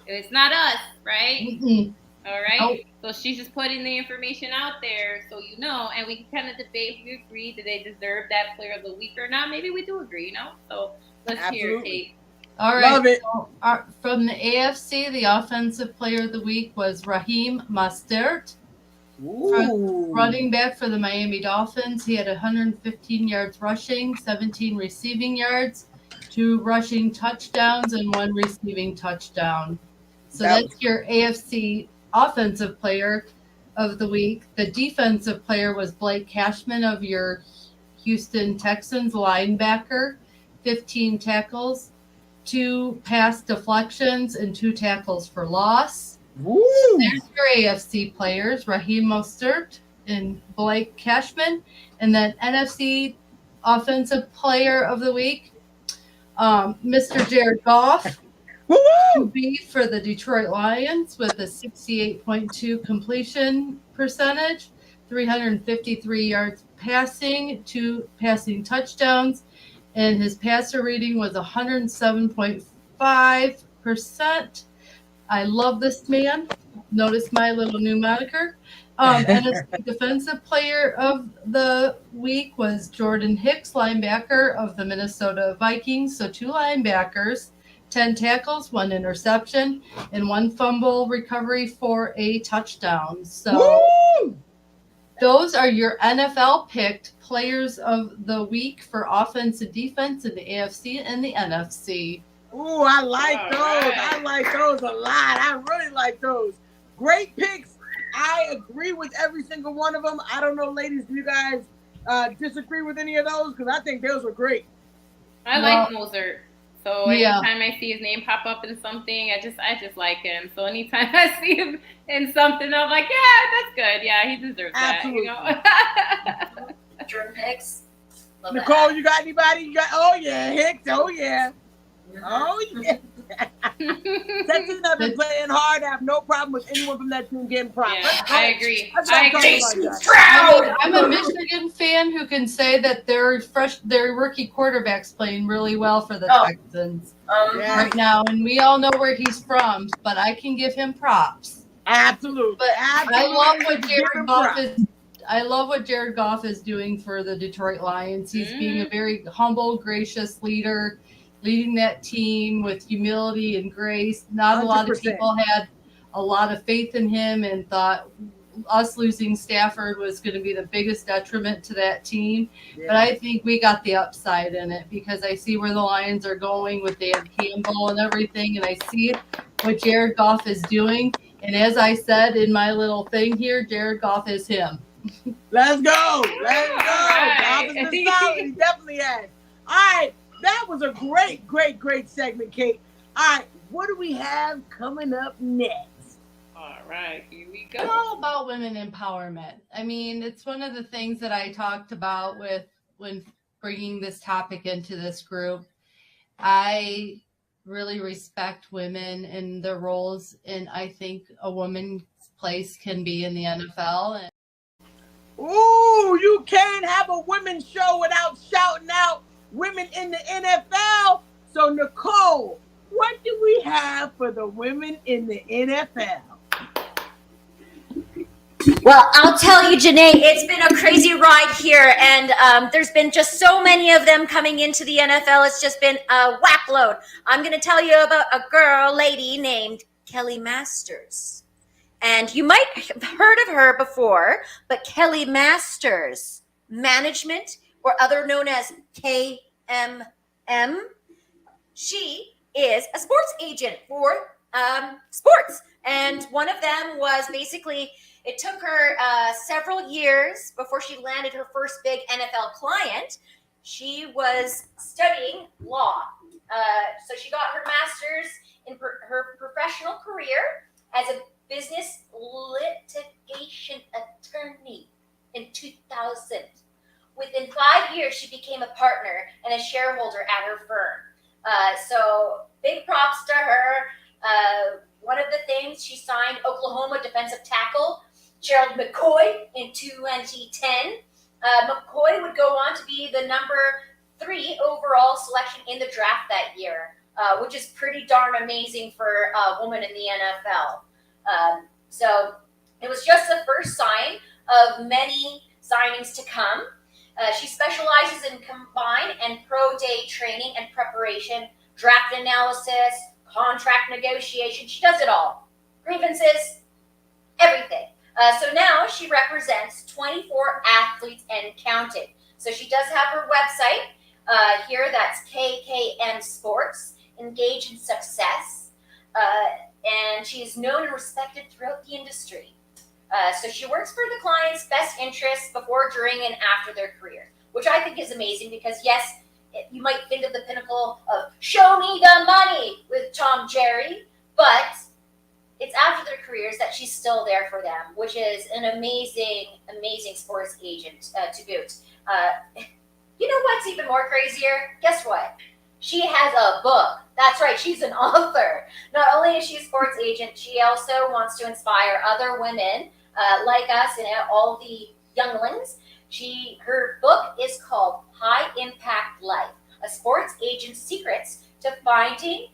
It's not us, right? Mm-hmm. All right. Nope. So she's just putting the information out there so you know, and we can kind of debate if we agree, do they deserve that Player of the Week or not? Maybe we do agree, you know? So let's hear, Kate. All right. Love it. So from the AFC, the Offensive Player of the Week was Raheem Mostert. Running back for the Miami Dolphins. He had 115 yards rushing, 17 receiving yards, 2 rushing touchdowns, and 1 receiving touchdown. So that's your AFC Offensive Player of the Week. The Defensive Player was Blake Cashman of your Houston Texans linebacker, 15 tackles, 2 pass deflections, and 2 tackles for loss. Woo. There's your AFC players, Raheem Mostert and Blake Cashman. And then NFC Offensive Player of the Week, Mr. Jared Goff, QB for the Detroit Lions with a 68.2 completion percentage, 353 yards passing, 2 passing touchdowns, and his passer rating was 107.5%. I love this man. Notice my little new moniker. And his defensive player of the week was Jordan Hicks, linebacker of the Minnesota Vikings. So 2 linebackers, 10 tackles, 1 interception, and 1 fumble recovery for a touchdown. So those are your NFL picked players of the week for offense and defense in the AFC and the NFC. Ooh, I like those. Right. I like those a lot. I really like those. Great picks. I agree with every single one of them. I don't know, ladies, do you guys disagree with any of those? Because I think those were great. I like Mozart. So anytime I see his name pop up in something, I just like him. So anytime I see him in something, I'm like, yeah, that's good. Yeah, he deserves Absolutely. that. You know? Jordan Hicks. Love Nicole, that. you got anybody? You got? Oh yeah, Hicks. Oh yeah. Oh yeah. That team have been playing hard. I have no problem with anyone from that team getting props. Yeah, I agree. I'm a Michigan fan who can say that their rookie quarterback's playing really well for the Texans right now, and we all know where he's from, but I can give him props. Absolutely. But I love what Jared Goff is doing for the Detroit Lions. He's being a very humble, gracious leader, leading that team with humility and grace. Not 100%. A lot of people had a lot of faith in him and thought us losing Stafford was going to be the biggest detriment to that team. Yeah. But I think we got the upside in it because I see where the Lions are going with Dan Campbell and everything, and I see what Jared Goff is doing. And as I said in my little thing here, Jared Goff is him. Let's go. Let's go. Goff has been solid. He definitely has. All right. That was a great, great, great segment, Kate. All right, what do we have coming up next? All right, here we go. It's all about women empowerment. I mean, it's one of the things that I talked about when bringing this topic into this group. I really respect women and their roles, and I think a woman's place can be in the NFL. Ooh, you can't have a women's show without shouting out women in the NFL. So, Nicole, what do we have for the women in the NFL? Well, I'll tell you, Janae, it's been a crazy ride here, and there's been just so many of them coming into the NFL. It's just been a whack load. I'm going to tell you about a lady named Kelly Masters. And you might have heard of her before, but Kelly Masters Management, or other known as KMM, she is a sports agent for sports. And one of them was basically, it took her several years before she landed her first big NFL client. She was studying law. So she got her master's in her professional career as a business litigation attorney in 2000. Within 5 years, she became a partner and a shareholder at her firm. So big props to her. One of the things, she signed Oklahoma defensive tackle Gerald McCoy in 2010. McCoy would go on to be the number 3 overall selection in the draft that year, which is pretty darn amazing for a woman in the NFL. So it was just the first sign of many signings to come. She specializes in combined and pro day training and preparation, draft analysis, contract negotiation. She does it all. Grievances, everything. So now she represents 24 athletes and counting. So she does have her website here. That's KKM Sports, Engage in Success. And she is known and respected throughout the industry. So she works for the client's best interests before, during, and after their career, which I think is amazing because, yes, you might think of the pinnacle of show me the money with Tom Jerry, but it's after their careers that she's still there for them, which is an amazing, amazing sports agent to boot. You know what's even more crazier? Guess what? She has a book. That's right. She's an author. Not only is she a sports agent, she also wants to inspire other women like us and all the younglings. Her book is called High Impact Life, a sports agent's secrets to finding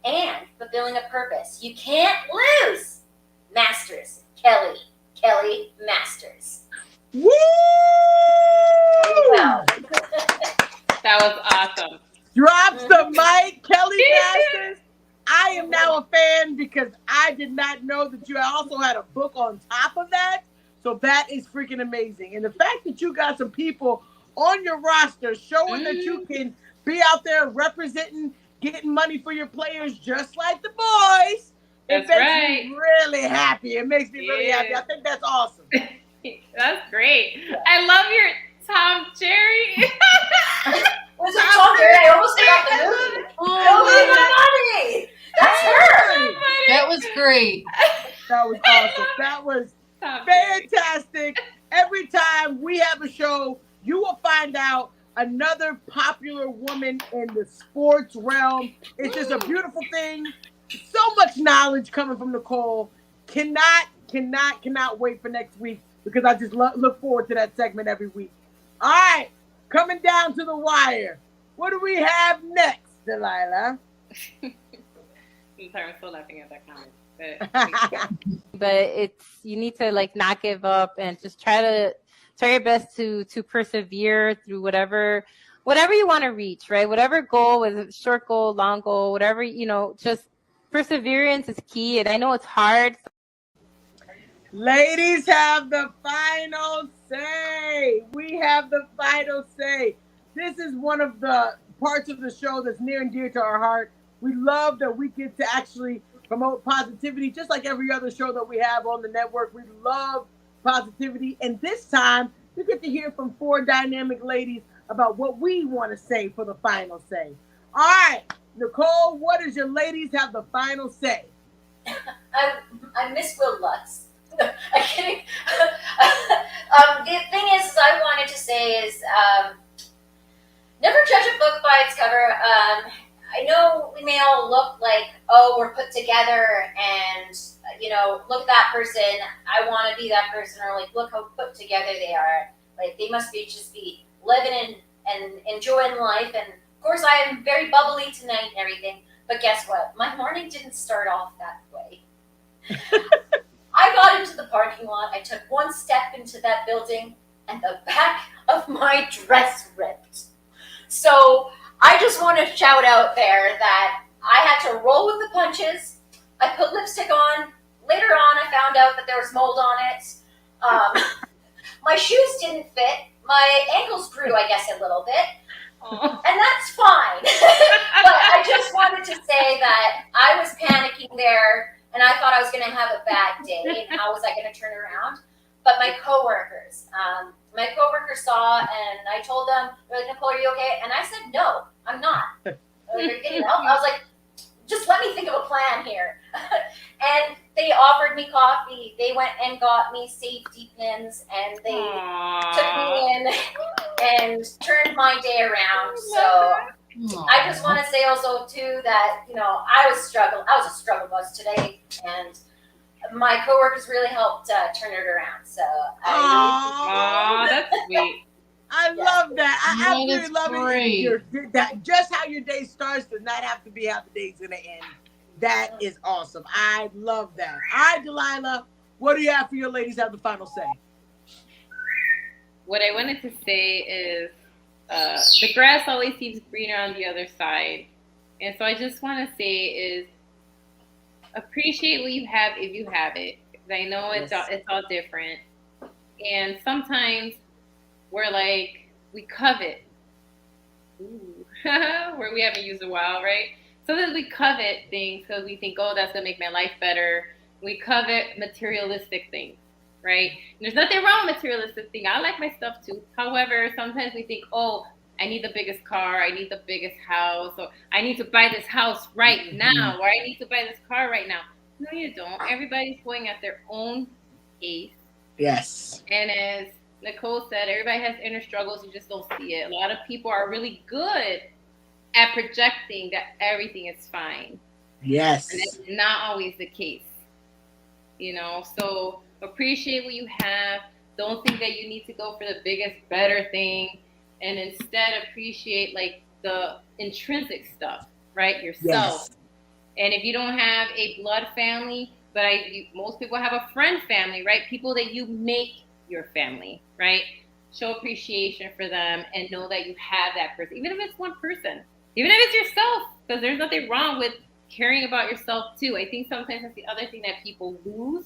and fulfilling a purpose. You can't lose. Masters. Kelly Masters. Woo! Wow. That was awesome. Drops the mic, Kelly Masters. I am now a fan because I did not know that you also had a book on top of that. So that is freaking amazing. And the fact that you got some people on your roster showing that you can be out there representing, getting money for your players just like the boys. That's it makes right. me really happy. It makes me really happy. I think that's awesome. That's great. I love your Tom Jerry. Was it Tom Jerry? I almost forgot the movie. Oh, my money. That's her. That was great. That was awesome. That was fantastic. Every time we have a show, you will find out another popular woman in the sports realm. It's just a beautiful thing. So much knowledge coming from Nicole. Cannot wait for next week because I just look forward to that segment every week. All right, coming down to the wire. What do we have next, Delilah? I'm sorry, I'm still laughing at that comment. But it's, you need to like not give up and just try your best to persevere through whatever you want to reach, right? Whatever goal, whether it's short goal, long goal, whatever, just perseverance is key. And I know it's hard. Ladies have the final say. We have the final say. This is one of the parts of the show that's near and dear to our heart. We love that we get to actually promote positivity, just like every other show that we have on the network. We love positivity. And this time, we get to hear from 4 dynamic ladies about what we want to say for the final say. All right, Nicole, what does your ladies have the final say? I miss Will Lutz. I'm kidding. The thing is, I wanted to say is never judge a book by its cover. I know we may all look like, oh, we're put together and, look at that person. I want to be that person. Or like, look how put together they are. Like, they must just be living and enjoying life. And of course, I am very bubbly tonight and everything. But guess what? My morning didn't start off that way. I got into the parking lot. I took one step into that building and the back of my dress ripped. So I just want to shout out there that I had to roll with the punches. I put lipstick on. Later on, I found out that there was mold on it. My shoes didn't fit. My ankles grew, I guess, a little bit. And that's fine. But I just wanted to say that I was panicking there, and I thought I was going to have a bad day, and how was I going to turn around? But my coworkers saw, and I told them, they're like, Nicole, are you okay? And I said, no, I'm not. They're getting help. I was like, just let me think of a plan here. And they offered me coffee. They went and got me safety pins, and they took me in and turned my day around. So I just want to say also too that I was a struggle bus today, and my coworkers really helped turn it around. So that's sweet. I love that. I absolutely love it. That just how your day starts does not have to be how the day's gonna end. That is awesome. I love that. All right, Delilah, what do you have for your ladies have the final say? What I wanted to say is the grass always seems greener on the other side. And so I just want to say is appreciate what you have if you have it. Because I know it's all different. And sometimes we're like, we covet. Ooh. Where we haven't used a while, right? Sometimes we covet things because we think, oh, that's going to make my life better. We covet materialistic things, right? And there's nothing wrong with materialistic things. I like my stuff too. However, sometimes we think, oh, I need the biggest car. I need the biggest house. Or I need to buy this house right now. Or I need to buy this car right now. No, you don't. Everybody's going at their own pace. Yes. And as Nicole said, everybody has inner struggles. You just don't see it. A lot of people are really good at projecting that everything is fine. Yes. And that's not always the case. So appreciate what you have. Don't think that you need to go for the biggest, better thing. And instead appreciate like the intrinsic stuff, right? Yourself. Yes. And if you don't have a blood family, but most people have a friend family, right? People that you make your family, right? Show appreciation for them and know that you have that person, even if it's one person, even if it's yourself, because there's nothing wrong with caring about yourself too. I think sometimes that's the other thing that people lose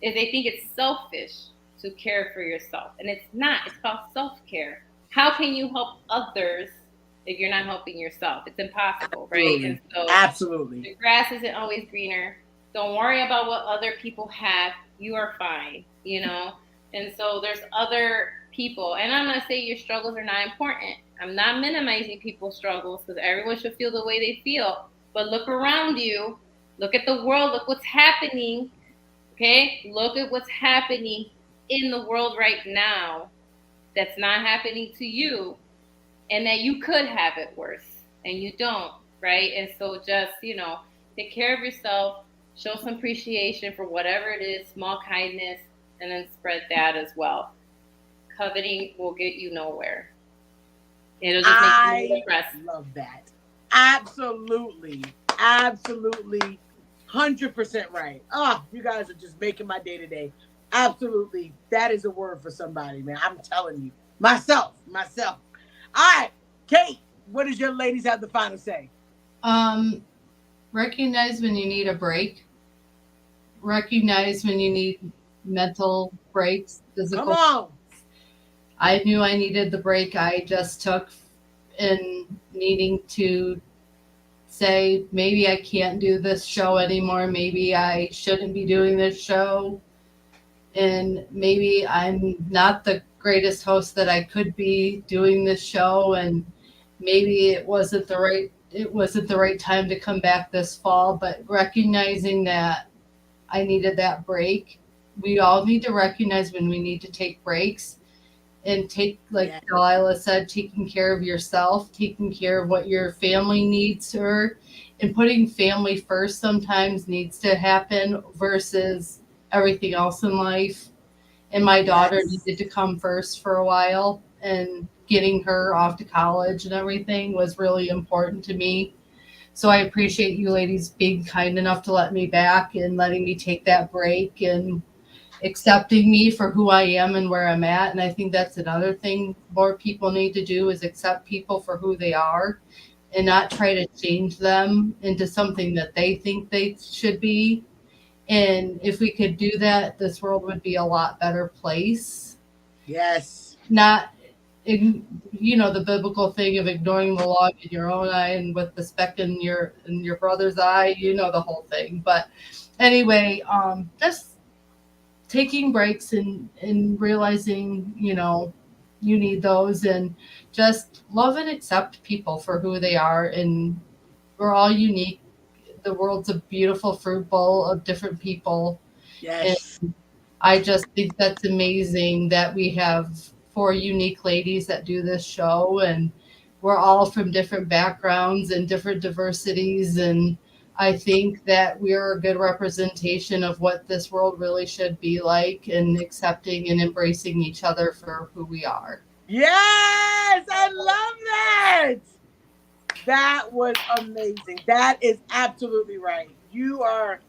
is they think it's selfish to care for yourself. And it's not. It's called self-care. How can you help others if you're not helping yourself? It's impossible, right? Absolutely. And so Absolutely. The grass isn't always greener. Don't worry about what other people have. You are fine, And so there's other people. And I'm going to say your struggles are not important. I'm not minimizing people's struggles because everyone should feel the way they feel. But look around you. Look at the world. Look what's happening. Okay? Look at what's happening in the world right now that's not happening to you and that you could have it worse and you don't, right? And so just, take care of yourself, show some appreciation for whatever it is, small kindness, and then spread that as well. Coveting will get you nowhere. It'll just make you depressed. I love that. Absolutely. Absolutely. 100% right. You guys are just making my day today. Absolutely. That is a word for somebody, man. I'm telling you. Myself. All right. Kate, what does your ladies have the final say? Recognize when you need a break. Recognize when you need mental breaks, physical. Come on. I knew I needed the break I just took in needing to say, maybe I can't do this show anymore. Maybe I shouldn't be doing this show. And maybe I'm not the greatest host that I could be doing this show. And maybe it wasn't the right time to come back this fall, but recognizing that I needed that break. We all need to recognize when we need to take breaks and take, like Delilah said, taking care of yourself, taking care of what your family needs her, and putting family first sometimes needs to happen versus everything else in life. And my daughter needed to come first for a while, and getting her off to college and everything was really important to me. So I appreciate you ladies being kind enough to let me back and letting me take that break and accepting me for who I am and where I'm at. And I think that's another thing more people need to do is accept people for who they are and not try to change them into something that they think they should be. And if we could do that, this world would be a lot better place. Yes. Not, the biblical thing of ignoring the log in your own eye and with the speck in your brother's eye, the whole thing. But anyway, just taking breaks and realizing, you need those, and just love and accept people for who they are. And we're all unique. The world's a beautiful fruit bowl of different people. Yes. And I just think that's amazing that we have 4 unique ladies that do this show, and we're all from different backgrounds and different diversities. And I think that we're a good representation of what this world really should be like, and accepting and embracing each other for who we are. Yes, I love that. That was amazing. That is absolutely right. You are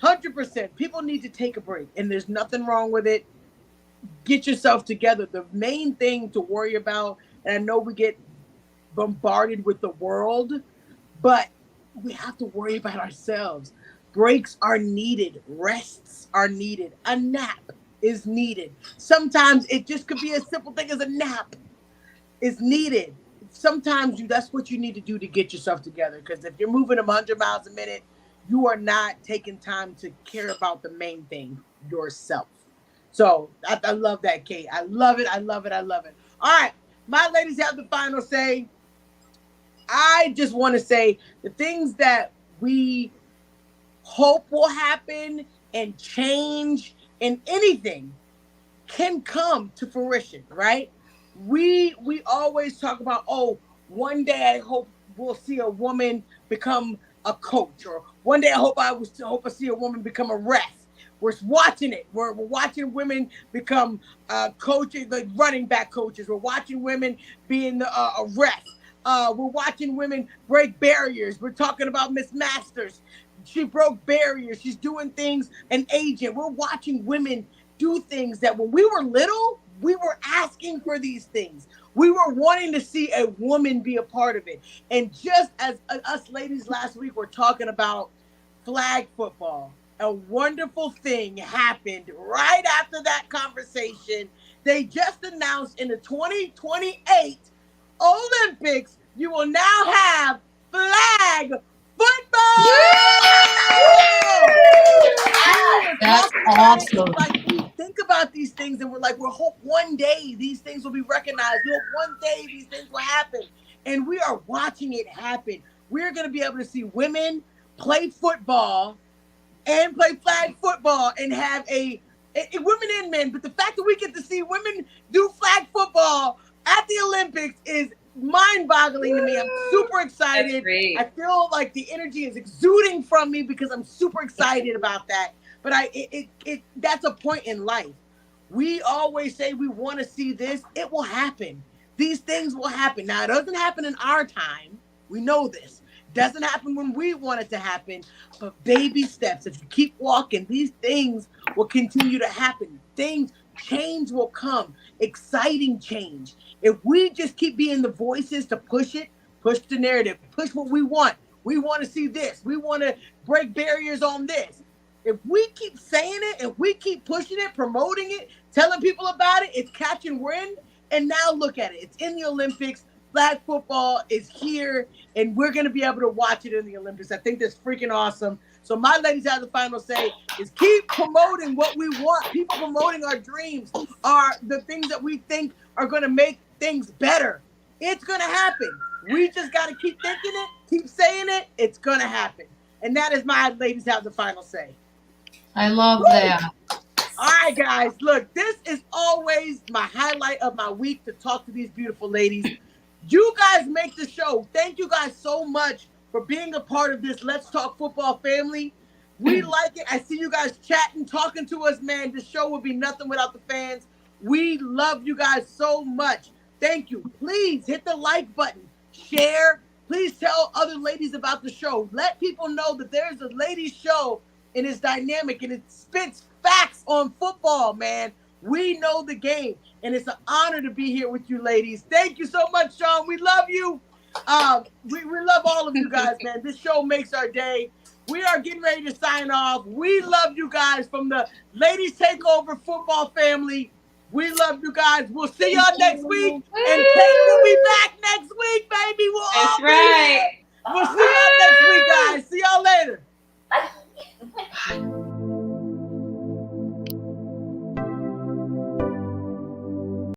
100%. People need to take a break, and there's nothing wrong with it. Get yourself together. The main thing to worry about, and I know we get bombarded with the world, but we have to worry about ourselves. Breaks are needed. Rests are needed. A nap is needed. Sometimes it just could be a simple thing as a nap is needed. Sometimes that's what you need to do to get yourself together. Because if you're moving 100 miles a minute, you are not taking time to care about the main thing, yourself. So I love that, Kate. I love it. All right. My ladies have the final say. I just want to say the things that we hope will happen and change and anything can come to fruition, right? We always talk about, oh, one day I hope we'll see a woman become a coach, or one day I hope I see a woman become a ref. We're watching it. We're watching women become coaches, like running back coaches. We're watching women being a ref. We're watching women break barriers. We're talking about Miss Masters. She broke barriers. She's doing things, an agent. We're watching women do things that when we were little, we were asking for these things. We were wanting to see a woman be a part of it. And just as us ladies last week were talking about flag football, a wonderful thing happened right after that conversation. They just announced in the 2028 Olympics, you will now have flag football. That's awesome. Like, we think about these things and we're like, we hope one day these things will be recognized. We hope one day these things will happen. And we are watching it happen. We're going to be able to see women play football and play flag football and have women and men. But the fact that we get to see women do flag football at the Olympics is mind-boggling to me. I'm super excited. I feel like the energy is exuding from me because I'm super excited about that. But that's a point in life. We always say we want to see this. It will happen. These things will happen. Now, it doesn't happen in our time. We know this. It doesn't happen when we want it to happen. But baby steps. If you keep walking, these things will continue to happen. Change will come. Exciting change. If we just keep being the voices to push it, push the narrative, push what we want. We want to see this. We want to break barriers on this. If we keep saying it, if we keep pushing it, promoting it, telling people about it, it's catching wind. And now look at it. It's in the Olympics. Flag football is here, and we're going to be able to watch it in the Olympics. I think that's freaking awesome. So my ladies have the final say is keep promoting what we want. People promoting our dreams, are the things that we think are going to make things better. It's going to happen. We just got to keep thinking it, keep saying it. It's going to happen. And that is my ladies have the final say. I love that. All right, guys. Look, this is always my highlight of my week to talk to these beautiful ladies. You guys make the show. Thank you guys so much for being a part of this Let's Talk Football family. We like it. I see you guys chatting, talking to us, man. This show would be nothing without the fans. We love you guys so much. Thank you. Please hit the like button. Share. Please tell other ladies about the show. Let people know that there's a ladies show and it's dynamic and it spits facts on football, man. We know the game, and it's an honor to be here with you ladies. Thank you so much, Sean. We love you. We love all of you guys, man. This show makes our day. We are getting ready to sign off. We love you guys from the Ladies Takeover Football family. We love you guys. We'll see y'all next week.